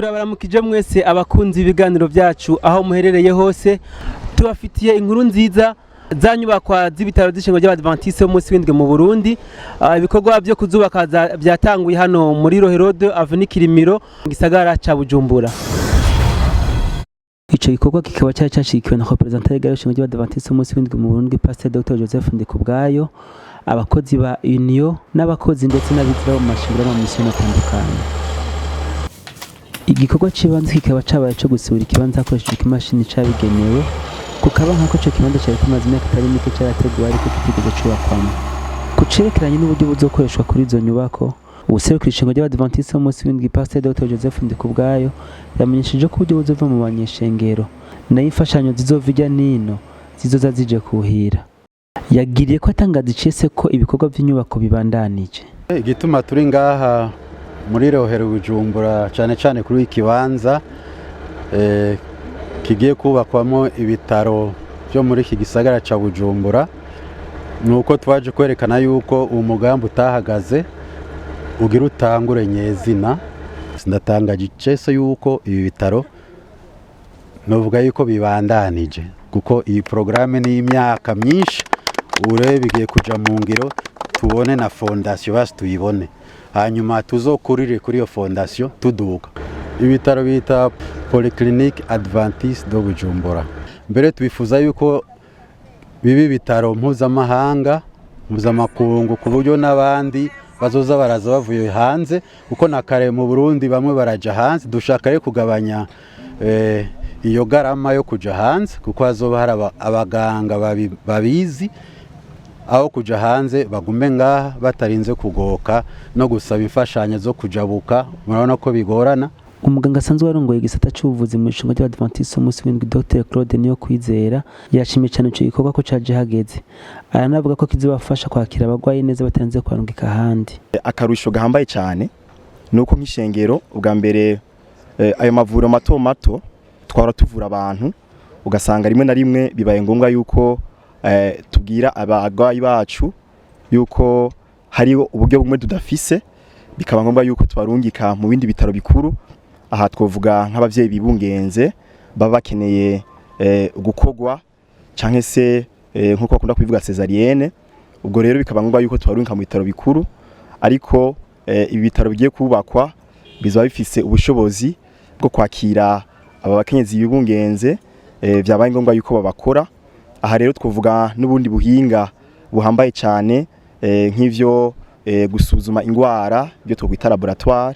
turabaramukije mwese abakunzi ibiganiro byacu aho muherereye hose tubafitiye inkuru nziza za nyubakwa z'ibitaro z'ishingo ry'Abadventiste b'umunsi w'indwi mu Burundi. Ibikorwa byo kuzubaka byatanguye hano muri Rohero de Avenue Kirimiro mu gisagara ca Bujumbura. Ico gikorwa kikaba cyashikiwe na representante y'ishingo ry'Abadventiste b'umunsi w'indwi mu Burundi Pasteur Dr Joseph Ndikubwayo, abakozi ba Union n'abakozi ndetse n'abizera mu mashingiro no mu misiyoni atandukanye. Igikorwa cy'ibanze kikaba cabaye cyo gusubira ikibanza hakoreshejwe imashini cabigenewe kukaba nkako cyo kibanza cyari kimaze imyaka itari mike cyarateguwe ariko kitigeze cyubakwamo. Kucerekeranye n'uburyo buzokoreshwa kuri izo nyubako, ubuserukira ishingo ry'Abadventiste b'umunsi w'indwi Pasteur Dr Joseph Ndikubwayo yamenyesheje ko uburyo buzova mu banyeshengero nayo imfashanyo zizovijya nino zizoza zije kuhira. Yagiriye ko atangaza icese ko ibikorwa by'inyubako bibandanije. Igituma turi ngaha muri Rohero Bujumbura cyane kuri ikibanza kigiye kubakwamo ibitaro byo muri iki gisagara ca Bujumbura, nuko twaje kwerekana yuko umugambi utahagaze ugira utangure nyezina. Ndatangaje icese yuko ibi bitaro novuga yuko bibandanije kuko iyi programme ni imyaka myinshi urebe bigiye kuja mu ngiro, tubone na fondation basi tuyibone, hanyuma tuzokurire kuri iyo fondation tuduka. Ibitaro bita Polyclinique Adventiste de Bujumbura. Mbere twifuza yuko bibi bitaro mpuzamakungu ku buryo n'abandi bazoza baraza bavuye hanze, uko na kare mu Burundi bamwe baraja hanze. Dushaka kugabanya iyo garama yo kuja hanze kuko hazoba hari abaganga babizi, aho kuja hanze bagume ngaha batarinze kugoka no gusaba imfashanyo zo kujabuka. Murabona ko bigorana. Umuganga asanzwe warongoye igisata cy'ubuvuzi mu ishingo ry'Abadventiste b'umunsi w'indwi Dr Claude Niyokwizera yashimye cyane ico gikorwa ko caje hageze. Aranavuga ko kizobafasha kwakira abagwayi neza batarinze kwarungika ahandi. Akarusho gahambaye cyane nuko nk'ishengero ubwa mbere ayo mavuriro mato twara tuvura abantu, ugasanga rimwe na rimwe bibaye ngombwa yuko tubwira abagwayi bacu yuko hari uburyo bumwe tudafise, bikaba ngombwa yuko twarungika mu bindi bitaro bikuru. Aha twovuga nk'abavyeyi bibungenze baba bakeneye gukogwa canke se nkuko bakunda kubivuga cesarienne. Ubwo rero bikaba ngombwa yuko twarungika mu bitaro bikuru, ariko ibi bitaro bigiye kubakwa bizaba bifise ubushobozi bwo kwakira aba bakenyezi bibungenze byabaye ngombwa yuko babakora. Aha rero twovuga n'ubundi buhinga buhambaye cyane nk'ivyo gusuzuma ingwara byo twita laboratoire,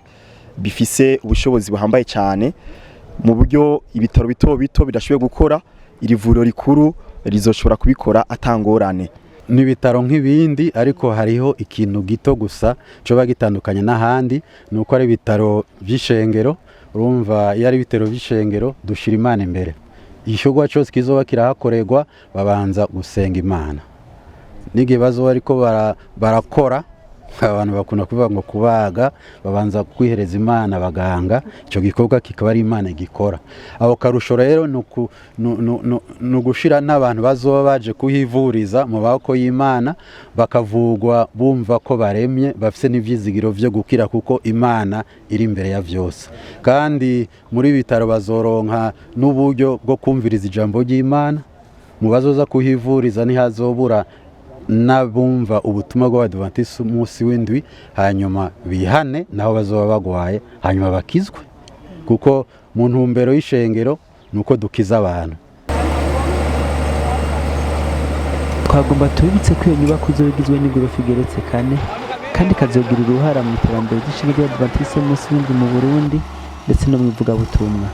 bifise ubushobozi buhambaye cyane mu buryo ibitaro bito bidashoboye gukora, iri vuriro rikuru rizoshobora kubikora atangorane. N'ibitaro nk'ibindi, ariko hariho ikintu gito gusa cyo bagitandukanye n'ahandi, nuko ari ibitaro by'ishengero. Urumva yari ibitaro by'ishengero dushira Imana imbere. Igishogwa cyose kizoba kirahakorerwa babanza gusenga Imana. N'igihe bazoba ariko barakora, abantu bakunda kuvuga ngo kubaga babanza kwihereza Imana abaganga, icyo gikorwa kikaba ari Imana igikora. Aho karusho rero nugushira n'abantu bazoba baje kuhivuriza mu bako y'Imana, bakavugwa bumva ko baremye, bafise n'ivyizigiro vyo gukira kuko Imana iri imbere ya vyose. Kandi muri bitaro bazoronka n'uburyo bwo kumviriza ijambo ry'Imana. Mu bazoza kuhivuriza ntihazobura nabumva ubutumwa bw'Abadventiste umunsi w'indwi, hanyuma bihane naho bazoba bagwaye hanyuma bakizwe, kuko mu ntumbero y'ishengero nuko dukiza abantu. Twagomba tubibutse ko iyo nyubako izogizwe n'igorofa igeretse 4 kandi kazogira uruhara mu iterambere ry'ishingo ry'Abadventiste b'umunsi w'indwi mu Burundi ndetse no mu ivugabutumwa.